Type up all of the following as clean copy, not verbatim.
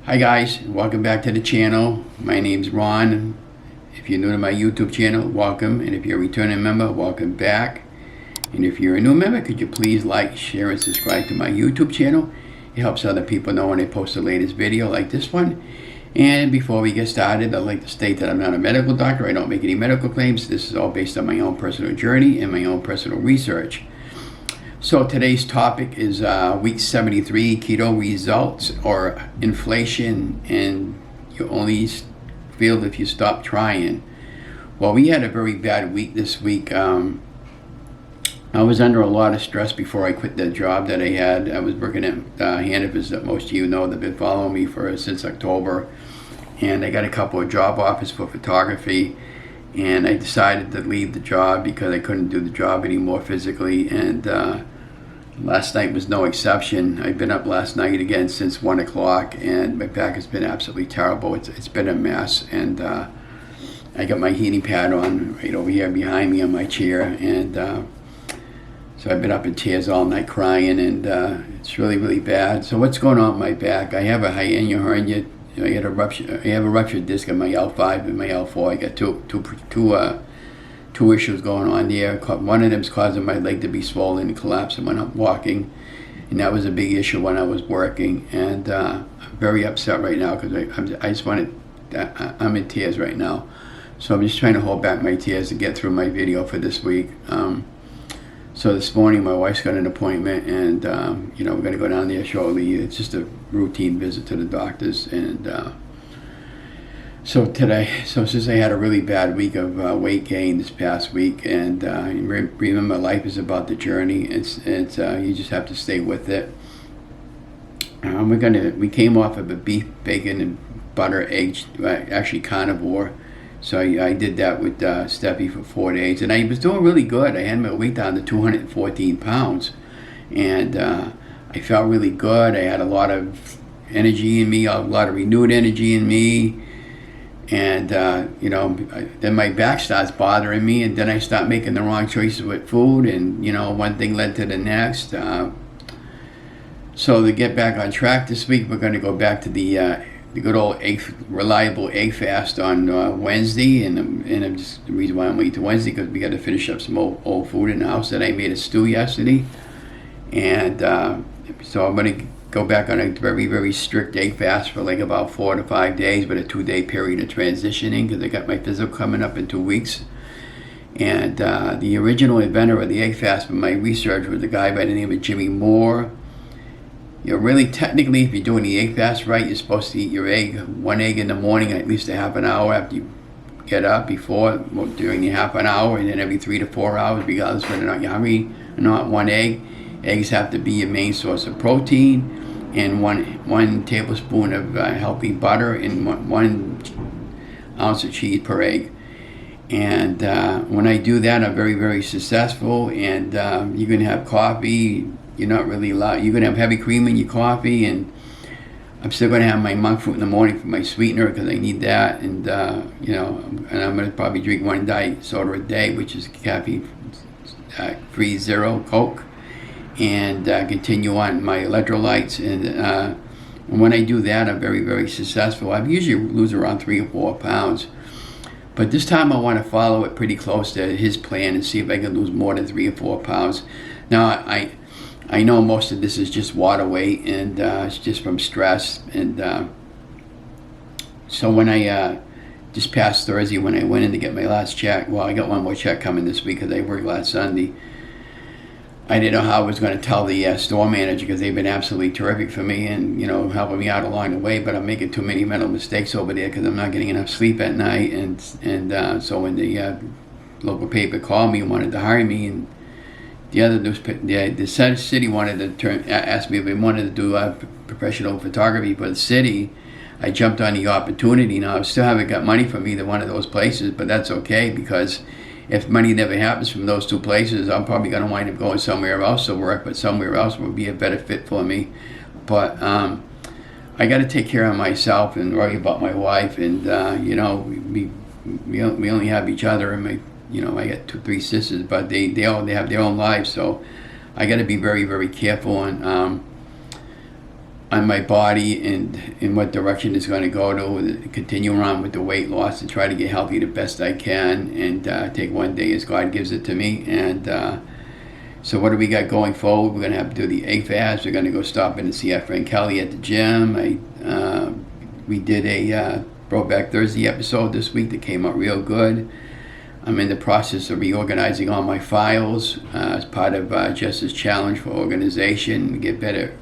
Hi guys, welcome back to the channel. My name's Ron. If you're new to my YouTube channel, welcome. And if you're a returning member, welcome back. And if you're a new member, could you please like, share, and subscribe to my YouTube channel? It helps other people know when I post the latest video like this one. And before we get started, I'd like to state that I'm not a medical doctor. I don't make any medical claims. This is all based on my own personal journey and my own personal research. So today's topic is week 73, keto results or inflation, and you only feel if you stop trying. Well, we had a very bad week this week. I was under a lot of stress before I quit the job that I had. I was working at Hannaford's, that most of you know that have been following me since October. And I got a couple of job offers for photography. And I decided to leave the job because I couldn't do the job anymore physically. And last night was no exception. I've been up last night again since 1 o'clock, and my back has been absolutely terrible. It's been a mess, and I got my heating pad on right over here behind me on my chair, and so I've been up in tears all night crying, and it's really, really bad. So what's going on with my back? I have a hiatus hernia. I have a ruptured disc in my L5 and my L4. I got two issues going on there. One of them is causing my leg to be swollen and collapse when I'm walking, and that was a big issue when I was working. And I'm very upset right now because I just wanted. I'm in tears right now, so I'm just trying to hold back my tears to get through my video for this week. So this morning my wife's got an appointment, and we're going to go down there shortly. It's just a routine visit to the doctors, and so since I had a really bad week of weight gain this past week, and remember, life is about the journey. It's you just have to stay with it. We came off of a beef, bacon, and butter, eggs, actually carnivore. So I did that with Steffi for 4 days, and I was doing really good. I had my weight down to 214 pounds, and I felt really good. I had a lot of energy in me, a lot of renewed energy in me. And then my back starts bothering me, and then I start making the wrong choices with food, and one thing led to the next. So to get back on track this week, we're going to go back to the good old reliable egg fast on Wednesday, and the reason why I'm waiting to Wednesday because we got to finish up some old food in the house that I made a stew yesterday, and so I'm going to go back on a very, very strict egg fast for like about 4 to 5 days with a 2-day period of transitioning because I got my physical coming up in 2 weeks. And the original inventor of the egg fast for my research was a guy by the name of Jimmy Moore. Really technically, if you're doing the egg fast right, you're supposed to eat your one egg in the morning at least a half an hour after you get up during the half an hour, and then every 3 to 4 hours, regardless whether or not you're hungry or not, one egg. Eggs have to be your main source of protein, and one tablespoon of healthy butter, and one ounce of cheese per egg. And when I do that, I'm very, very successful. And you're going to have coffee. You're not really allowed. You're going to have heavy cream in your coffee, and I'm still going to have my monk fruit in the morning for my sweetener because I need that. And and I'm going to probably drink one diet soda a day, which is caffeine free zero Coke, and continue on my electrolytes. And when I do that, I'm very, very successful. I usually lose around 3 or 4 pounds. But this time I want to follow it pretty close to his plan and see if I can lose more than 3 or 4 pounds. Now, I know most of this is just water weight, and it's just from stress. And so when I, this past Thursday, when I went in to get my last check, well, I got one more check coming this week because I worked last Sunday. I didn't know how I was going to tell the store manager because they've been absolutely terrific for me and, helping me out along the way, but I'm making too many mental mistakes over there because I'm not getting enough sleep at night. And so when the local paper called me and wanted to hire me, and the other newspaper, the city wanted to ask me if I wanted to do professional photography for the city, I jumped on the opportunity. Now, I still haven't got money from either one of those places, but that's okay because if money never happens from those 2 places, I'm probably going to wind up going somewhere else to work, but somewhere else would be a better fit for me. But I got to take care of myself and worry about my wife, and we only have each other, and I got 3 sisters, but they have their own lives, so I got to be very, very careful. And on my body and in what direction it's going to go to, continue on with the weight loss and try to get healthy the best I can, and take one day as God gives it to me. And so what do we got going forward? We're going to have to do the egg fast. We're going to go stop in and see our friend Kelly at the gym. We did a Throwback Thursday episode this week that came out real good. I'm in the process of reorganizing all my files as part of Jess's challenge for organization, get better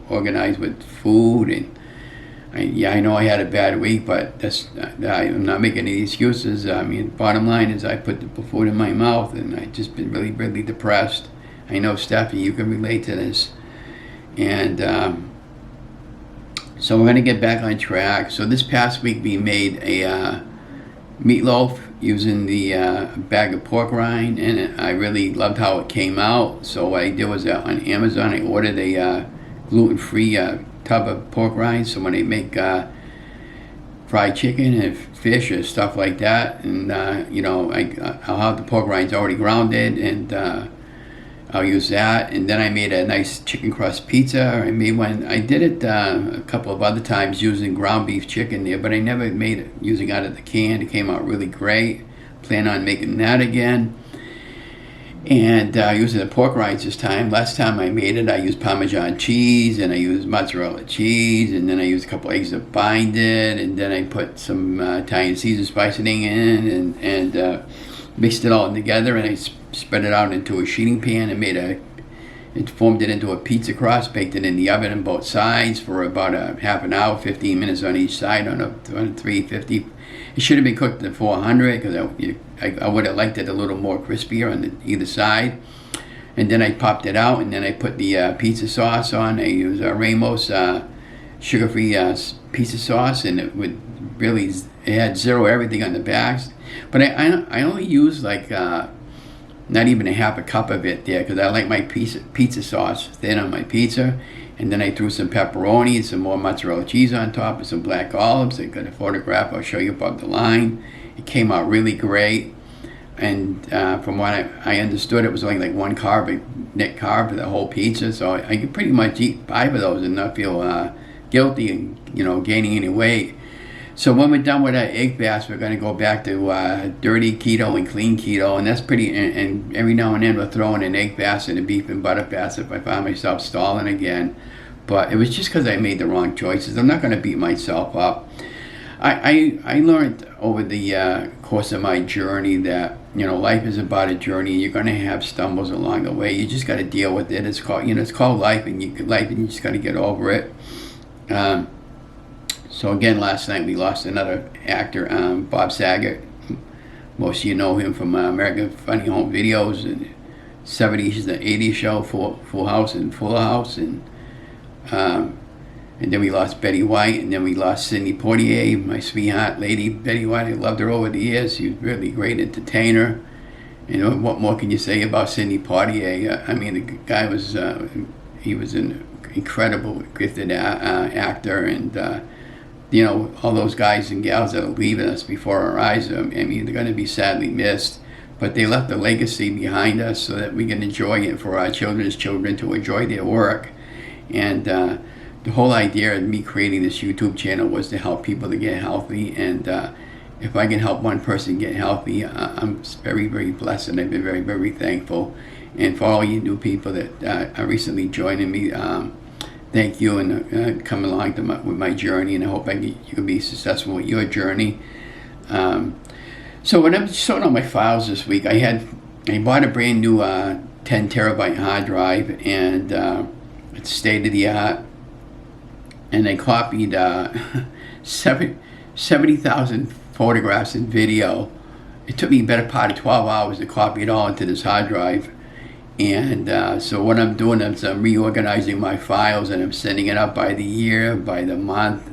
organized with food. And I know I had a bad week, but I'm not making any excuses. I mean, bottom line is I put the food in my mouth, and I've just been really, really depressed. I know, Stephanie, you can relate to this. And so we're going to get back on track. So this past week we made a meatloaf using the bag of pork rind, and I really loved how it came out. So what I did was on Amazon I ordered a gluten-free tub of pork rind, so when I make fried chicken and fish or stuff like that, and I'll have the pork rinds already grounded, and I'll use that. And then I made a nice chicken crust pizza. I made one. I did it a couple of other times using ground beef chicken there, but I never made it using out of the can. It came out really great. Plan on making that again. And using the pork rinds this time. Last time I made it, I used Parmesan cheese, and I used mozzarella cheese, and then I used a couple eggs to bind it, and then I put some Italian Caesar spicing in, and mixed it all together, and I spread it out into a sheeting pan and formed it into a pizza crust, baked it in the oven on both sides for about a half an hour, 15 minutes on each side on 350. It should have been cooked at 400 because I would have liked it a little more crispier on either side. And then I popped it out, and then I put the pizza sauce on. I used Ramos sugar-free pizza sauce, and it had zero everything on the backs. But I only used like not even a half a cup of it there, because I like my pizza sauce thin on my pizza. And then I threw some pepperoni and some more mozzarella cheese on top and some black olives. I got a photograph I'll show you above the line. It came out really great. And from what I understood, it was only like one net carb for the whole pizza. So I could pretty much eat 5 of those and not feel guilty and gaining any weight. So when we're done with our egg fast, we're going to go back to dirty keto and clean keto, and that's pretty. And every now and then we'll throw in an egg fast and a beef and butter fast if I find myself stalling again. But it was just because I made the wrong choices. I'm not going to beat myself up. I learned over the course of my journey that life is about a journey. You're going to have stumbles along the way. You just got to deal with it. It's called life, and you just got to get over it. So again, last night we lost another actor, Bob Saget. Most of you know him from American Funny Home Videos and 70s and 80s show, Full House and Fuller House, and then we lost Betty White, and then we lost Sidney Poitier, my sweetheart lady, Betty White. I loved her over the years. She was a really great entertainer. What more can you say about Sidney Poitier? I mean, the guy was he was an incredible, gifted actor, and all those guys and gals that are leaving us before our eyes, I mean, they're going to be sadly missed, but they left a legacy behind us so that we can enjoy it for our children's children to enjoy their work. And the whole idea of me creating this YouTube channel was to help people to get healthy, and if I can help one person get healthy, I'm very, very blessed, and I've been very, very thankful. And for all you new people that are recently joining me, thank you, and come along with my journey, and I hope you can be successful with your journey. So when I'm sorting out my files this week, I bought a brand new 10 terabyte hard drive, and it's state of the art, and I copied 70,000 photographs and video. It took me a better part of 12 hours to copy it all into this hard drive. And so what I'm doing is I'm reorganizing my files, and I'm setting it up by the year, by the month,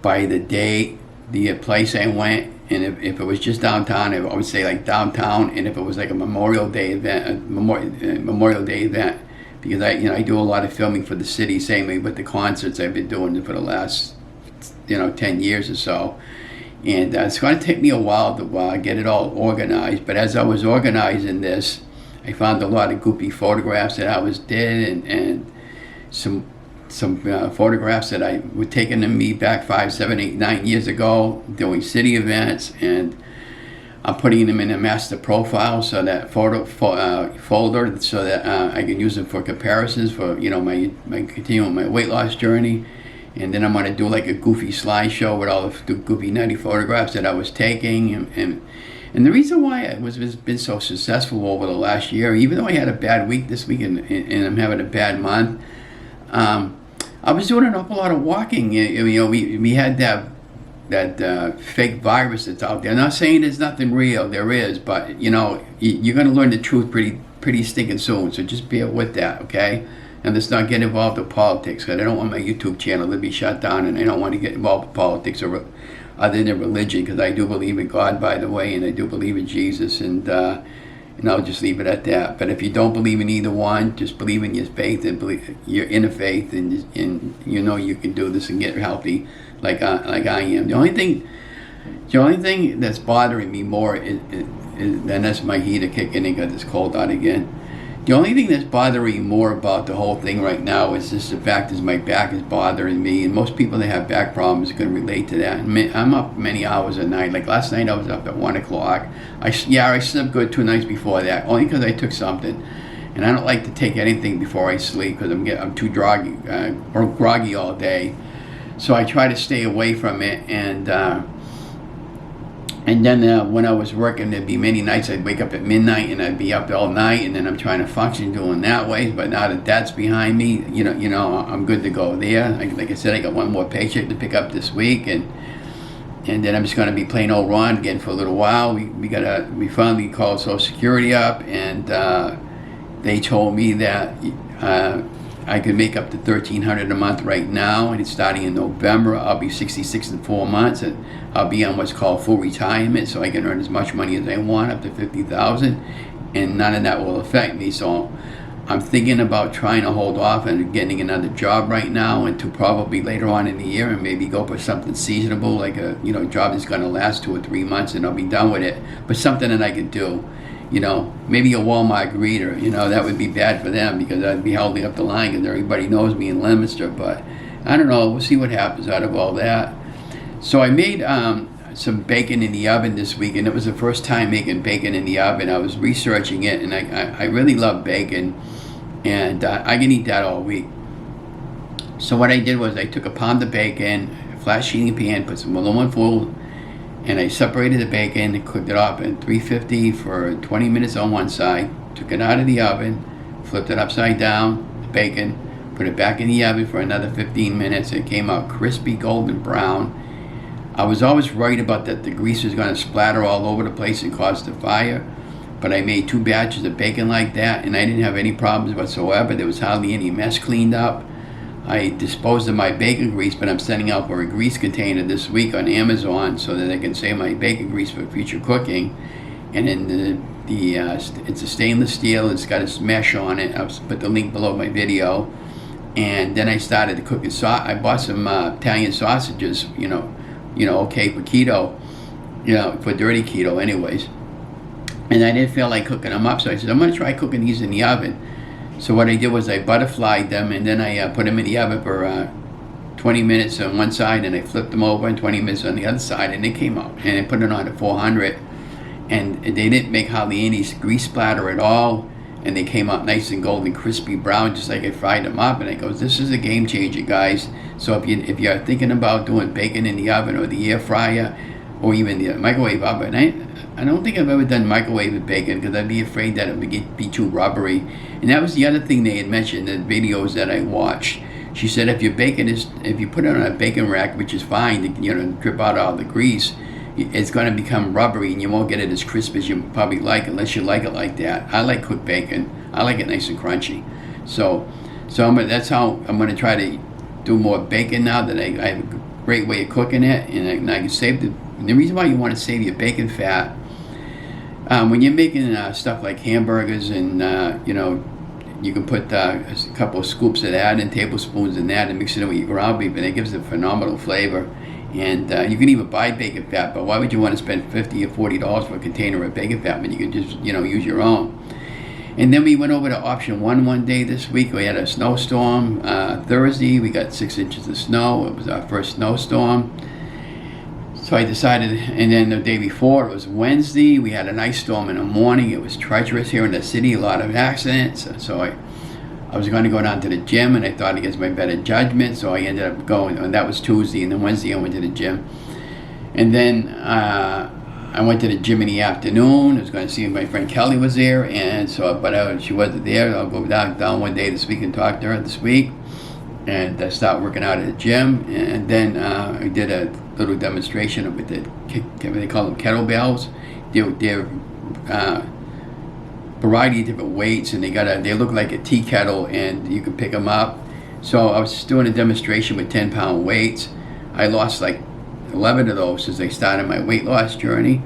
by the date, the place I went. And if it was just downtown, I would say like downtown. And if it was like a Memorial Day event, because I do a lot of filming for the city, same way with the concerts I've been doing for the last 10 years or so. And it's going to take me a while to get it all organized. But as I was organizing this, I found a lot of goopy photographs that I did, and some some photographs that I were taken of me back 5, 7, 8, 9 years ago doing city events, and I'm putting them in a master profile, so that folder, so that I can use them for comparisons for my continuing my weight loss journey. And then I'm going to do like a goofy slideshow with all the goofy nutty photographs that I was taking, and the reason why it was been so successful over the last year, even though I had a bad week this week and I'm having a bad month, I was doing an awful lot of walking. We had that fake virus that's out there. I'm not saying there's nothing real, there is, but you're going to learn the truth pretty stinking soon. So just bear with that, okay? And let's not get involved with politics, because I don't want my YouTube channel to be shut down, and I don't want to get involved with politics or other than religion, because I do believe in God, by the way, and I do believe in Jesus, and I'll just leave it at that. But if you don't believe in either one, just believe in your faith and believe your inner faith, and you can do this and get healthy like I am. The only thing that's bothering me more is then that's my heater kicking in, got this cold out again. The only thing that's bothering me more about the whole thing right now is just the fact is my back is bothering me, and most people that have back problems can relate to that. I'm up many hours a night. Like last night I was up at 1 o'clock. I slept good 2 nights before that, only because I took something. And I don't like to take anything before I sleep because I'm too groggy all day. So I try to stay away from it, and then when I was working, there'd be many nights I'd wake up at midnight and I'd be up all night, and then I'm trying to function doing that way. But now that that's behind me, I'm good to go there. Like I said, I got one more paycheck to pick up this week, and then I'm just going to be plain old Ron again for a little while. We finally called Social Security up, and they told me that I could make up to $1,300 a month right now, and it's starting in November. I'll be 66 in 4 months, and I'll be on what's called full retirement, so I can earn as much money as I want, up to $50,000, and none of that will affect me. So I'm thinking about trying to hold off and getting another job right now until probably later on in the year, and maybe go for something seasonable, like a job that's going to last 2 or 3 months, and I'll be done with it. But something that I could do. Maybe a Walmart greeter, that would be bad for them because I'd be holding up the line because everybody knows me in Leominster. But I don't know, we'll see what happens out of all that. So I made some bacon in the oven this week, and it was the first time making bacon in the oven. I was researching it, and I really love bacon, and I can eat that all week. So what I did was I took a pound of bacon, a flat sheeting pan, put some aluminum foil, and I separated the bacon and cooked it up in 350 for 20 minutes on one side. Took it out of the oven, flipped it upside down, the bacon, put it back in the oven for another 15 minutes. It came out crispy golden brown. I was always worried about that the grease was going to splatter all over the place and cause the fire, but I made 2 batches of bacon like that, and I didn't have any problems whatsoever. There was hardly any mess cleaned up. I disposed of my bacon grease, but I'm sending out for a grease container this week on Amazon so that I can save my bacon grease for future cooking. And then it's a stainless steel. It's got a mesh on it. I'll put the link below my video. And then I started to cook I bought some Italian sausages, okay for keto, for dirty keto anyways. And I didn't feel like cooking them up, so I said, I'm going to try cooking these in the oven. So what I did was I butterflied them, and then I put them in the oven for 20 minutes on one side, and I flipped them over and 20 minutes on the other side, and they came out. And I put it on at 400, and they didn't make hardly any grease splatter at all, and they came out nice and golden, crispy brown, just like I fried them up. And I goes, this is a game changer, guys. So if you're thinking about doing bacon in the oven or the air fryer or even the microwave oven, I don't think I've ever done microwave bacon because I'd be afraid that it would be too rubbery. And that was the other thing they had mentioned in the videos that I watched. She said if you put it on a bacon rack, which is fine, to drip out all the grease, it's going to become rubbery and you won't get it as crisp as you probably like, unless you like it like that. I like cooked bacon. I like it nice and crunchy. So that's how I'm going to try to do more bacon now that I have a great way of cooking it, and I can save the reason why you want to save your bacon fat. When you're making stuff like hamburgers and, you can put a couple of scoops of that and tablespoons in that and mix it in with your ground beef, and it gives it a phenomenal flavor. And you can even buy bacon fat, but why would you want to spend $50 or $40 for a container of bacon fat when you can just, use your own? And then we went over to option one day this week. We had a snowstorm. Thursday, we got 6 inches of snow. It was our first snowstorm. So I decided, and then the day before, it was Wednesday, we had an ice storm in the morning. It was treacherous here in the city, a lot of accidents. So I was going to go down to the gym, and I thought against my better judgment, so I ended up going, and that was Tuesday, and then Wednesday I went to the gym. And then I went to the gym in the afternoon. I was going to see if my friend Kelly was there, and so, but she wasn't there. I'll go down one day this week and talk to her this week, and start working out at the gym. And then I did a little demonstration with they call them kettlebells. They're variety of different weights, and they look like a tea kettle, and you can pick them up. So I was doing a demonstration with 10-pound weights. I lost like 11 of those since I started my weight loss journey.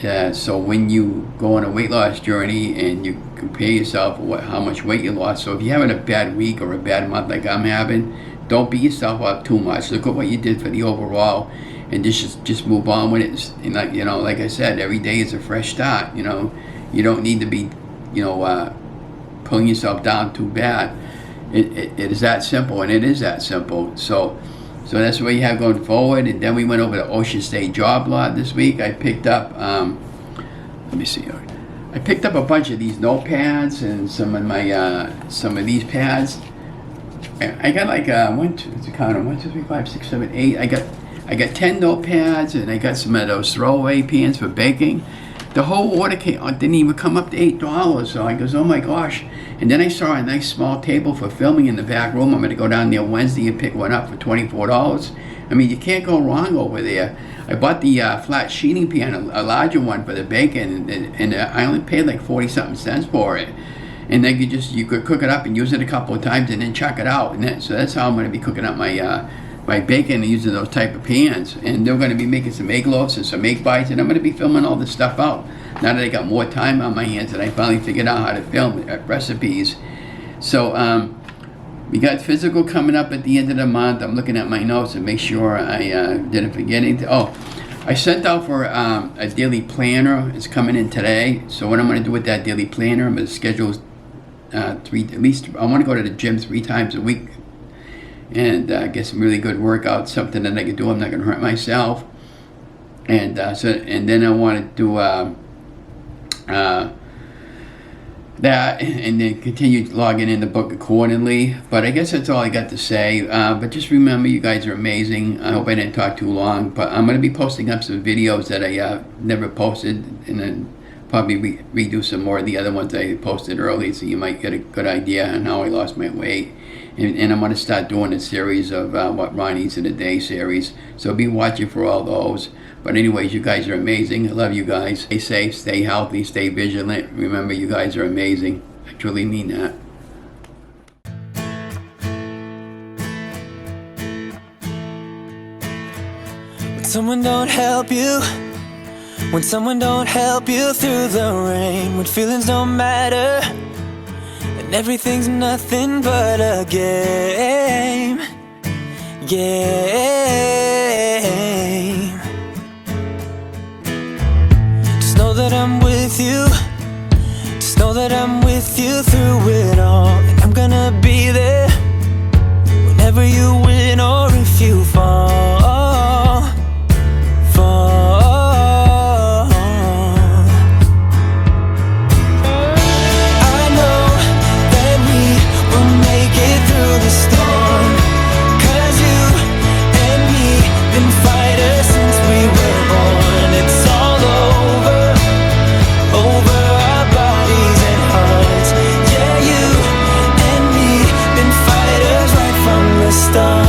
So when you go on a weight loss journey and you compare yourself how much weight you lost, so if you're having a bad week or a bad month like I'm having, don't beat yourself up too much. Look at what you did for the overall, and just move on with it. And like I said, every day is a fresh start. You don't need to be pulling yourself down too bad. It is that simple, and it is that simple. So that's what you have going forward. And then we went over to Ocean State Job Lot this week. I picked up, let me see. I picked up a bunch of these notepads and some of these pads. I got like 1, 2, 3, 5, 6, 7, 8. I got 10 notepads, and I got some of those throwaway pans for baking. The whole order didn't even come up to $8. So I goes, oh my gosh. And then I saw a nice small table for filming in the back room. I'm going to go down there Wednesday and pick one up for $24. I mean, you can't go wrong over there. I bought the flat sheeting pan, a larger one for the bacon, and I only paid like 40-something cents for it. And then you could cook it up and use it a couple of times and then chuck it out. So that's how I'm going to be cooking up my bacon and using those type of pans. And they're going to be making some egg loaves and some egg bites, and I'm going to be filming all this stuff out. Now that I got more time on my hands and I finally figured out how to film recipes. So we got physical coming up at the end of the month. I'm looking at my notes and make sure I didn't forget anything. I sent out for a daily planner. It's coming in today. So what I'm going to do with that daily planner, I'm going to schedule at least I want to go to the gym 3 times a week and get some really good workouts, something that I can do. I'm not going to hurt myself. And then I want to do that, and then continue logging in the book accordingly. But I guess that's all I got to say. But just remember, you guys are amazing. I hope I didn't talk too long, but I'm going to be posting up some videos that I never posted, and then probably redo some more of the other ones I posted early, so you might get a good idea on how I lost my weight. And I'm going to start doing a series of what Ron eats in a day series, so be watching for all those. But anyways, you guys are amazing. I love you guys. Stay safe, stay healthy, stay vigilant. Remember, you guys are amazing. I truly mean that. When someone don't help you, when someone don't help you through the rain, when feelings don't matter, and everything's nothing but a game. Just know that I'm with you. Just know that I'm with you through it all. And I'm gonna be there whenever you win or if you fall. I know that we will make it through the storm, 'cause you and me been fighters since we were born. It's all over our bodies and hearts. Yeah, you and me been fighters right from the start.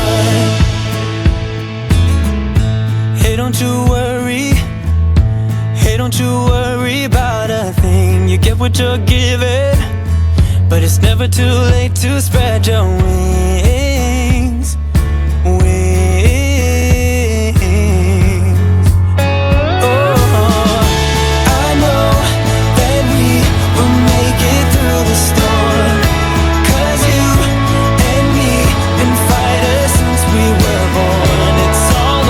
Hey, don't you worry. Hey, don't you worry about a thing. You get what you're given, but it's never too late to spread your wings. I know that we will make it through the storm, 'cause you and me been fighters since we were born. It's all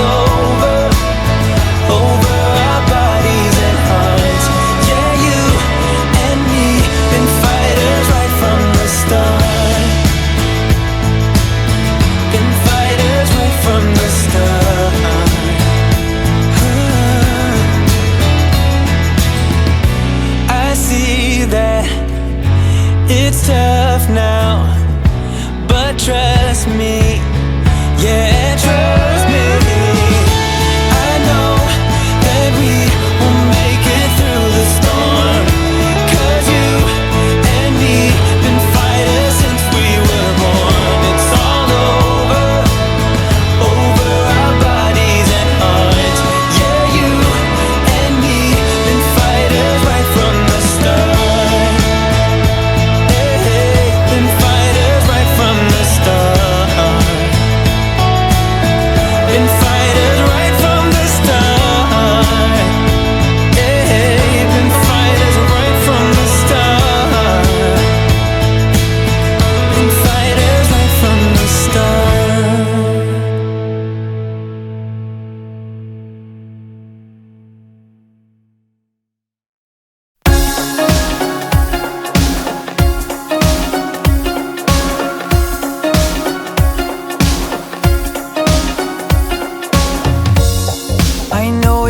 over our bodies and hearts. Yeah, you and me been fighters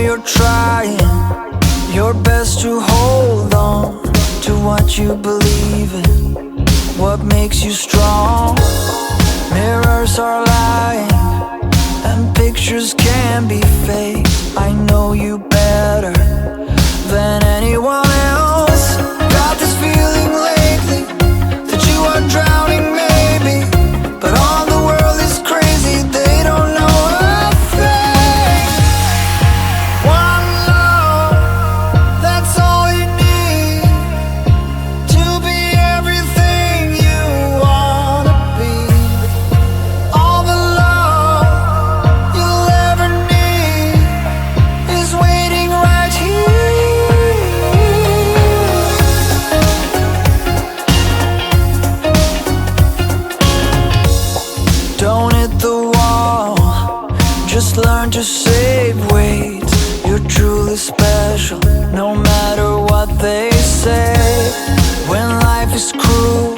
you're trying your best to hold on to what you believe in, what makes you strong. Mirrors are lying and pictures can be fake. I know you better than anyone else. Got this feeling lately that you are drowning maybe, but all the world is crazy, they don't know a thing. One love, that's all you need to be everything you wanna be. All the love you'll ever need is waiting right here. Don't hit the wall, just learn to save weight. You're truly special, no matter what they say. When life is cruel,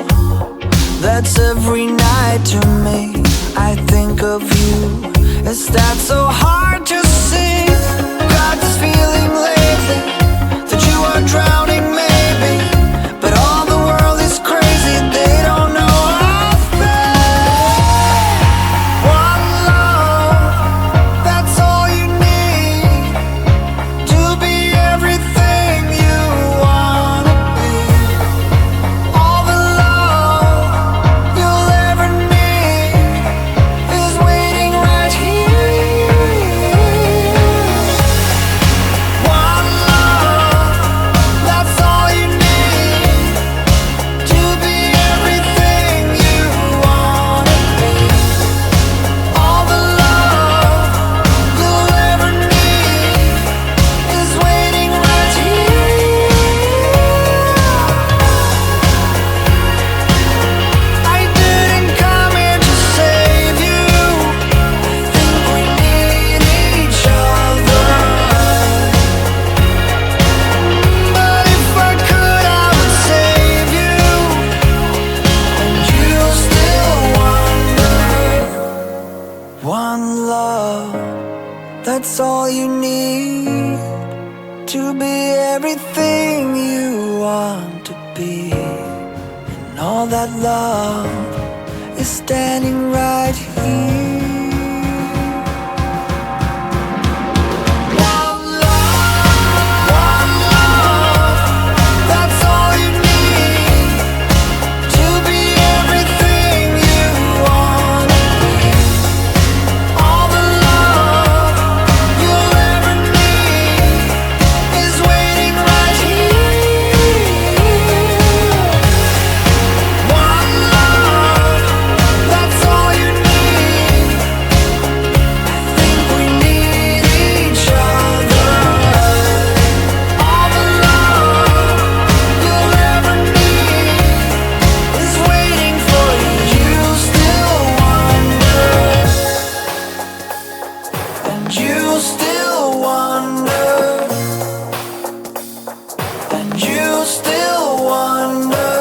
that's every night to me. I think of you, is that so hard to see? Got this feeling lately that you are drowning maybe, but all the world is crazy, they don't know a thing. One love, that's all you need to be everything you wanna be. All the love you'll ever need is waiting right here. One love, that's all you need to be everything you wanna be. All the love you'll ever need is waiting right here. I didn't come here to save you. Think we need each other. But if I could, I would save you. And you still wonder. One love, that's all you need to be everything you want to be. And all that love is standing right here. One love, that's all you need to be everything you wanna be. All the love you'll ever need is waiting right here. One love, that's all you need. I think we need each other. All the love you'll ever need is waiting for you. You still wonder, and you still wonder, and you still wonder.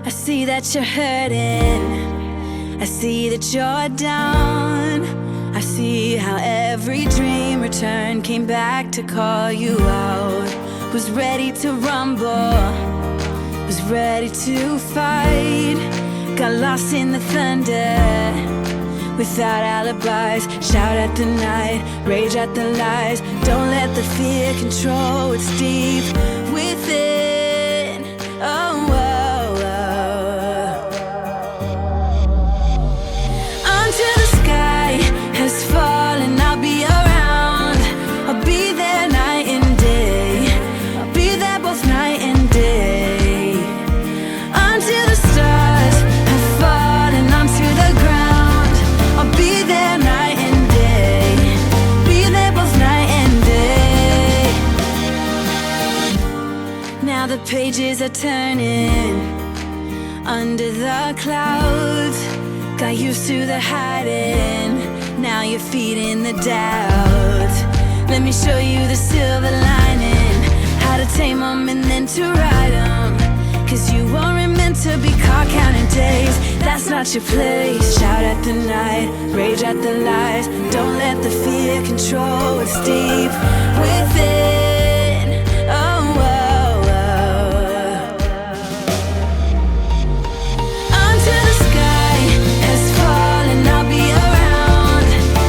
I see that you're hurting. I see that you're down. I see how every dream returned, came back to call you out. Was ready to rumble, was ready to fight. Got lost in the thunder, without alibis. Shout at the night, rage at the lies. Don't let the fear control what's deep within. Oh, oh, oh. Until the sky has fallen, I'll be around. I'll be there night and day. I'll be there both night and day. Until the stars have fallen onto the ground, I'll be there night and day. Be there both night and day. Now the pages are turning under the clouds. Got used to the hiding, now you're feeding the doubt. Let me show you the silver lining, how to tame them and then to ride them. Cause you weren't meant to be caught counting days. That's not your place. Shout at the night, rage at the lies. Don't let the fear control what's deep within. Oh, oh, oh. Until the sky has fallen, I'll be around.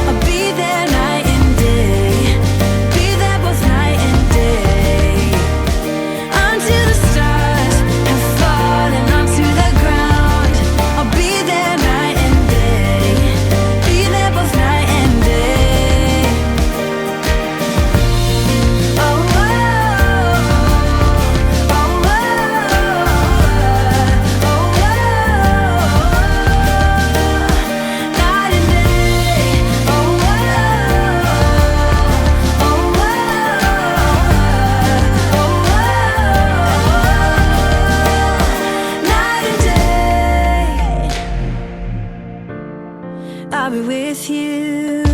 I'll be there night and day. Be there both night and day. Until the stars have fallen onto the ground, I'll be there night and day. Be there both night and day. Oh, oh, oh, oh, oh, oh, night and day. Oh, oh, oh, oh, night and day. I'll be with you.